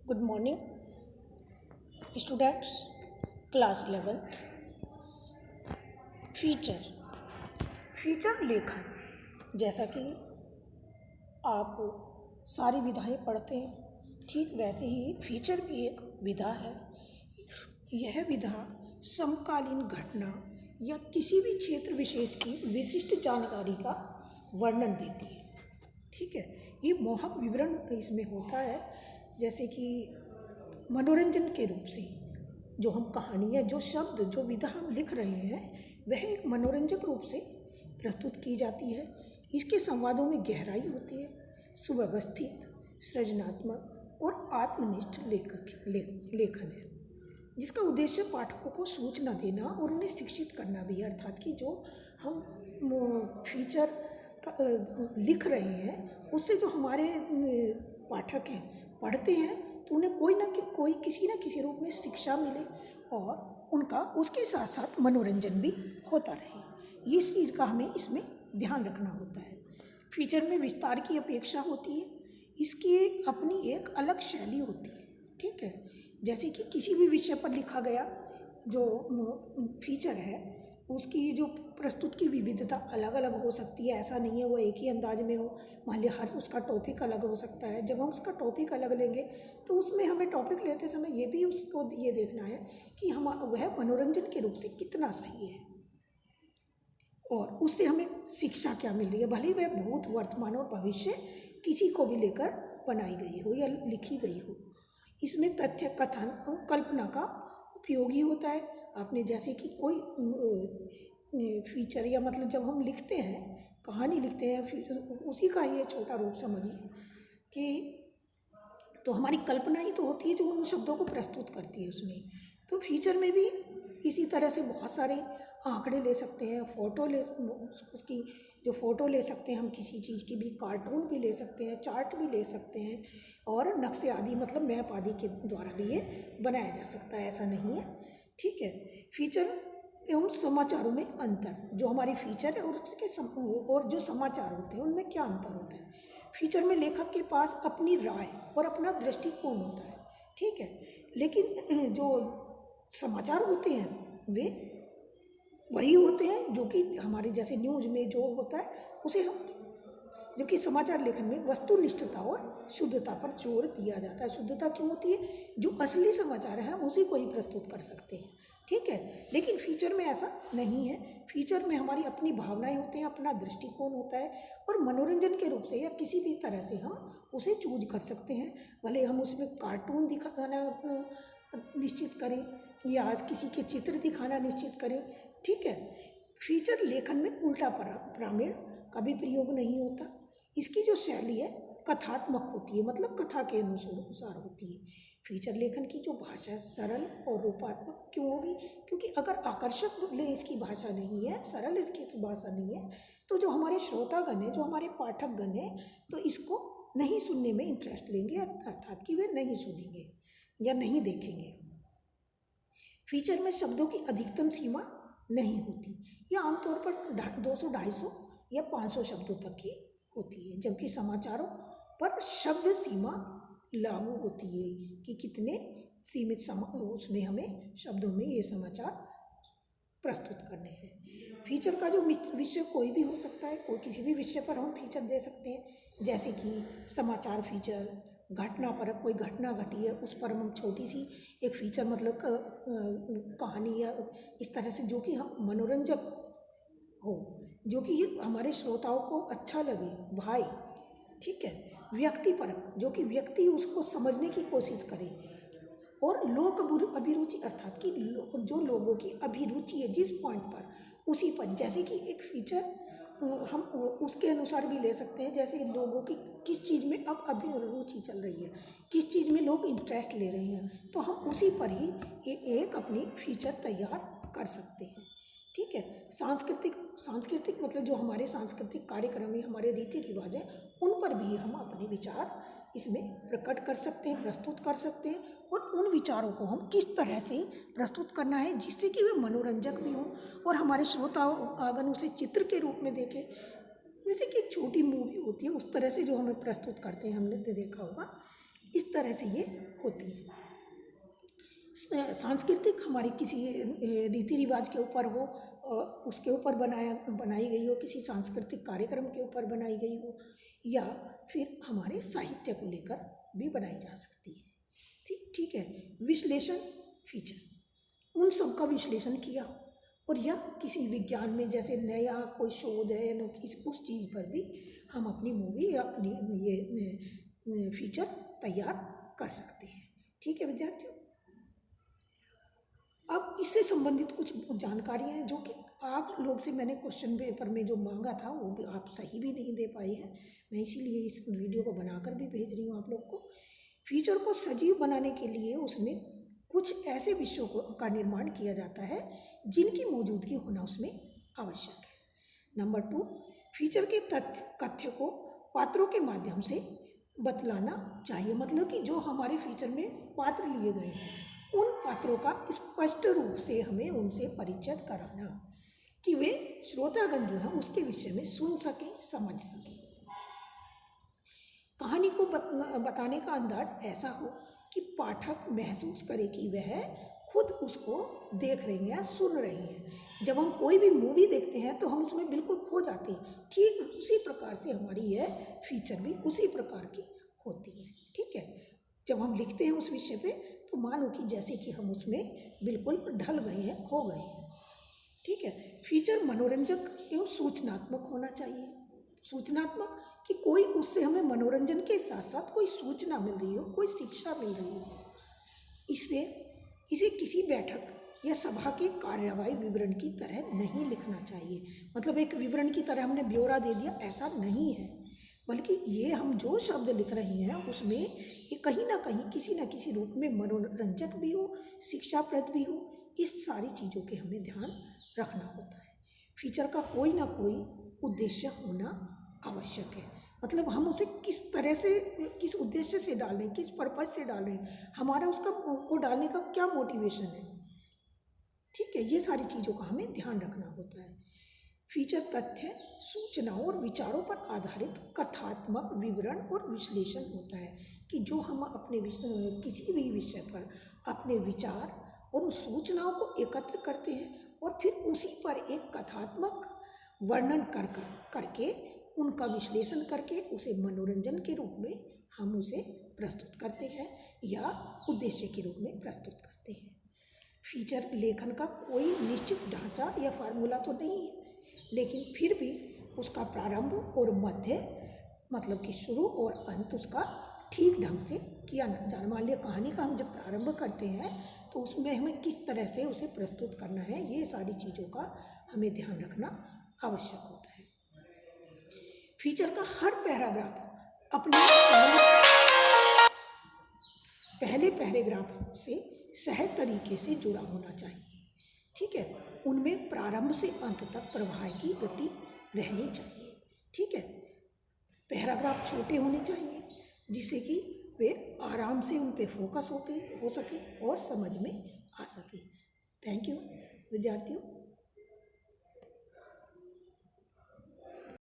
Good morning students, class 11th। Feature लेखन, जैसा कि आप सारी विधाएं पढ़ते हैं, ठीक वैसे ही फीचर भी एक विधा है। यह विधा समकालीन घटना या किसी भी क्षेत्र विशेष की विशिष्ट जानकारी का वर्णन देती है। ठीक है, ये मोहक विवरण इसमें होता है, जैसे कि मनोरंजन के रूप से जो हम कहानियाँ, जो शब्द, जो विधा हम लिख रहे हैं, वह एक मनोरंजक रूप से प्रस्तुत की जाती है। इसके संवादों में गहराई होती है, सुव्यवस्थित, सृजनात्मक और आत्मनिष्ठ लेखन है, जिसका उद्देश्य पाठकों को सूचना देना और उन्हें शिक्षित करना भी है। अर्थात कि जो हम फीचर लिख रहे हैं, उससे जो हमारे पाठक हैं, पढ़ते हैं, तो उन्हें कोई किसी न किसी रूप में शिक्षा मिले और उनका उसके साथ साथ मनोरंजन भी होता रहे। इस चीज़ का हमें इसमें ध्यान रखना होता है। फीचर में विस्तार की अपेक्षा होती है, इसकी अपनी एक अलग शैली होती है। ठीक है, जैसे कि किसी भी विषय पर लिखा गया जो फीचर है, उसकी जो प्रस्तुत की विविधता अलग अलग हो सकती है। ऐसा नहीं है वो एक ही अंदाज में हो। मान लिया हर उसका टॉपिक अलग हो सकता है। जब हम उसका टॉपिक अलग लेंगे तो उसमें हमें टॉपिक लेते समय ये भी उसको ये देखना है कि हम वह मनोरंजन के रूप से कितना सही है और उससे हमें शिक्षा क्या मिल रही है। भले वह भूत, वर्तमान और भविष्य किसी को भी लेकर बनाई गई हो या लिखी गई हो, इसमें तथ्य, कथन और कल्पना का उपयोगी होता है। आपने जैसे कि कोई फीचर या मतलब जब हम लिखते हैं, कहानी लिखते हैं, फिर उसी का ये छोटा रूप समझिए कि तो हमारी कल्पना ही तो होती है जो उन शब्दों को प्रस्तुत करती है उसमें। तो फीचर में भी इसी तरह से बहुत सारे आंकड़े ले सकते हैं, उसकी जो फ़ोटो ले सकते हैं हम, किसी चीज़ की भी, कार्टून भी ले सकते हैं, चार्ट भी ले सकते हैं और नक्शे आदि मतलब मैप आदि के द्वारा भी ये बनाया जा सकता है, ऐसा नहीं है। ठीक है, फीचर एवं समाचारों में अंतर, जो हमारी फीचर है और जो समाचार होते हैं उनमें क्या अंतर होता है। फीचर में लेखक के पास अपनी राय और अपना दृष्टिकोण होता है। ठीक है, लेकिन जो समाचार होते हैं वे वही होते हैं जो कि हमारे जैसे न्यूज़ में जो होता है उसे हम, जबकि समाचार लेखन में वस्तुनिष्ठता और शुद्धता पर जोर दिया जाता है। शुद्धता क्यों होती है? जो असली समाचार है हम उसी को ही प्रस्तुत कर सकते हैं। ठीक है, लेकिन फीचर में ऐसा नहीं है। फीचर में हमारी अपनी भावनाएं होती हैं, अपना दृष्टिकोण होता है और मनोरंजन के रूप से या किसी भी तरह से हम उसे चूज कर सकते हैं। भले हम उसमें कार्टून दिखाना निश्चित करें या किसी के चित्र दिखाना निश्चित करें। ठीक है, फीचर लेखन में उल्टा प्रमाण का भी प्रयोग नहीं होता। इसकी जो शैली है कथात्मक होती है, मतलब कथा के अनुसार होती है। फीचर लेखन की जो भाषा है सरल और रूपात्मक क्यों होगी? क्योंकि अगर आकर्षक बोले इसकी भाषा नहीं है, सरल इसकी भाषा नहीं है, तो जो हमारे श्रोतागण हैं, जो हमारे पाठकगण हैं, तो इसको नहीं सुनने में इंटरेस्ट लेंगे, अर्थात कि वे नहीं सुनेंगे या नहीं देखेंगे। फीचर में शब्दों की अधिकतम सीमा नहीं होती, यह आमतौर पर 200, 250 या 500 शब्दों तक की होती है, जबकि समाचारों पर शब्द सीमा लागू होती है कि कितने सीमित उसमें हमें शब्दों में ये समाचार प्रस्तुत करने हैं। फीचर का जो विषय कोई भी हो सकता है, कोई किसी भी विषय पर हम फीचर दे सकते हैं, जैसे कि समाचार फीचर, घटना पर कोई घटना घटी है उस पर हम छोटी सी एक फीचर मतलब कहानी या इस तरह से जो कि हम मनोरंजक हो, जो कि हमारे श्रोताओं को अच्छा लगे भाई। ठीक है, व्यक्तिपरक, जो कि व्यक्ति उसको समझने की कोशिश करे, और लोक अभिरुचि, अर्थात कि जो लोगों की अभिरुचि है जिस पॉइंट पर उसी पर, जैसे कि एक फीचर हम उसके अनुसार भी ले सकते हैं, जैसे लोगों की किस चीज़ में अब अभिरुचि चल रही है, किस चीज़ में लोग इंटरेस्ट ले रहे हैं, तो हम उसी पर ही एक अपनी फीचर तैयार कर सकते हैं। ठीक है, सांस्कृतिक मतलब जो हमारे सांस्कृतिक कार्यक्रम है, हमारे रीति रिवाज हैं, उन पर भी हम अपने विचार इसमें प्रकट कर सकते हैं, प्रस्तुत कर सकते हैं, और उन विचारों को हम किस तरह से प्रस्तुत करना है जिससे कि वे मनोरंजक भी हों और हमारे श्रोतागण उसे चित्र के रूप में देखें। जैसे कि एक छोटी मूवी होती है उस तरह से जो हमें प्रस्तुत करते हैं, हमने देखा होगा। इस तरह से ये होती है। सांस्कृतिक हमारी किसी रीति रिवाज के ऊपर हो, उसके ऊपर बनाई गई हो, किसी सांस्कृतिक कार्यक्रम के ऊपर बनाई गई हो, या फिर हमारे साहित्य को लेकर भी बनाई जा सकती है। ठीक है। विश्लेषण, फीचर, उन सब का विश्लेषण किया हो, और या किसी विज्ञान में जैसे नया कोई शोध है न उस चीज़ पर भी हम अपनी मूवी या अपनी ये फीचर तैयार कर सकते हैं। ठीक है विद्यार्थियों। अब इससे संबंधित कुछ जानकारियाँ हैं जो कि आप लोग से मैंने क्वेश्चन पेपर में जो मांगा था वो भी आप सही भी नहीं दे पाए हैं। मैं इसीलिए इस वीडियो को बनाकर भी भेज रही हूँ आप लोग को। फीचर को सजीव बनाने के लिए उसमें कुछ ऐसे विषयों का निर्माण किया जाता है जिनकी मौजूदगी होना उसमें आवश्यक है। नंबर 2, फीचर के तथ्य को पात्रों के माध्यम से बतलाना चाहिए। मतलब कि जो हमारे फीचर में पात्र लिए गए हैं उन पात्रों का स्पष्ट रूप से हमें उनसे परिचित कराना कि वे श्रोतागण जो हैं उसके विषय में सुन सकें, समझ सकें। कहानी को बताने का अंदाज ऐसा हो कि पाठक महसूस करे कि वह खुद उसको देख रहे हैं या सुन रहे हैं। जब हम कोई भी मूवी देखते हैं तो हम उसमें बिल्कुल खो जाते हैं। ठीक उसी प्रकार से हमारी यह फीचर भी उसी प्रकार की होती है। ठीक है। जब हम लिखते हैं उस विषय पे तो मानो कि जैसे कि हम उसमें बिल्कुल ढल गए हैं, खो गए हैं। ठीक है। फीचर मनोरंजक एवं सूचनात्मक होना चाहिए। सूचनात्मक कि कोई उससे हमें मनोरंजन के साथ साथ कोई सूचना मिल रही हो, कोई शिक्षा मिल रही हो। इसे किसी बैठक या सभा के कार्यवाही विवरण की तरह नहीं लिखना चाहिए। मतलब एक विवरण की तरह हमने ब्यौरा दे दिया, ऐसा नहीं है, बल्कि ये हम जो शब्द लिख रहे हैं उसमें ये कहीं ना कहीं किसी न किसी रूप में मनोरंजक भी हो, शिक्षाप्रद भी हो। इस सारी चीज़ों के हमें ध्यान रखना होता है। फीचर का कोई ना कोई उद्देश्य होना आवश्यक है। मतलब हम उसे किस तरह से, किस उद्देश्य से डाल रहे हैं, किस पर्पज से डाल रहे हैं, हमारा उसका को डालने का क्या मोटिवेशन है। ठीक है। ये सारी चीज़ों का हमें ध्यान रखना होता है। फीचर तथ्य, सूचनाओं और विचारों पर आधारित कथात्मक विवरण और विश्लेषण होता है कि जो हम अपने किसी भी विषय पर अपने विचार और उन सूचनाओं को एकत्र करते हैं और फिर उसी पर एक कथात्मक वर्णन करके उनका विश्लेषण करके उसे मनोरंजन के रूप में हम उसे प्रस्तुत करते हैं या उद्देश्य के रूप में प्रस्तुत करते हैं। फीचर लेखन का कोई निश्चित ढांचा या फार्मूला तो नहीं है, लेकिन फिर भी उसका प्रारंभ और मध्य, मतलब कि शुरू और अंत उसका ठीक ढंग से किया जाना। मान लिया कहानी का हम जब प्रारंभ करते हैं तो उसमें हमें किस तरह से उसे प्रस्तुत करना है, ये सारी चीज़ों का हमें ध्यान रखना आवश्यक होता है। फीचर का हर पैराग्राफ अपने पहले पैराग्राफ से सहज तरीके से जुड़ा होना चाहिए। ठीक है। उनमें प्रारंभ से अंत तक प्रवाह की गति रहनी चाहिए। ठीक है। पैराग्राफ छोटे होने चाहिए जिससे कि वे आराम से उन पे फोकस हो सके और समझ में आ सके। थैंक यू विद्यार्थियों।